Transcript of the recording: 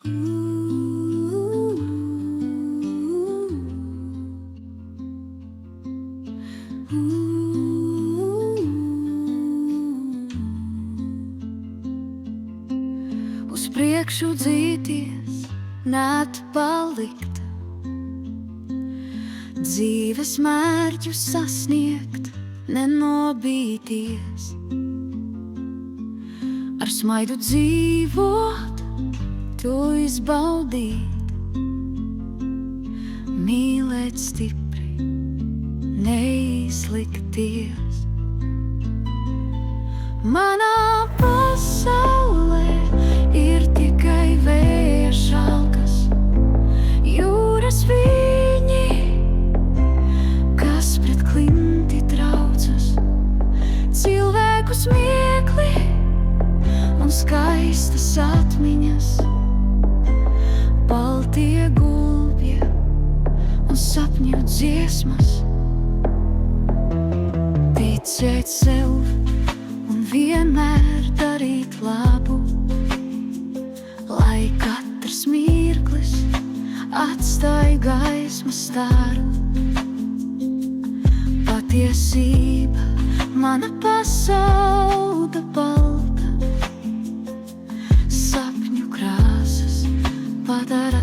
Uz priekšu dzīties, neatpalikt, dzīves mērķus sasniegt, nenobīties, ar smaidu dzīvot, to izbaudīt, mīlēt stipri, neizlikties. Manā pasaulē ir tikai vēja šalkas, jūras viļņi, kas pret klinti traucas, cilvēku smiekli un skaistas atmiņas, baltie gulbji un sapņu dziesmas. Ticēt sev un vienmēr darīt labu, lai katrs mirklis atstāj gaismas staru. Patiesība, mana pasaule balta, sapņu krāsas padara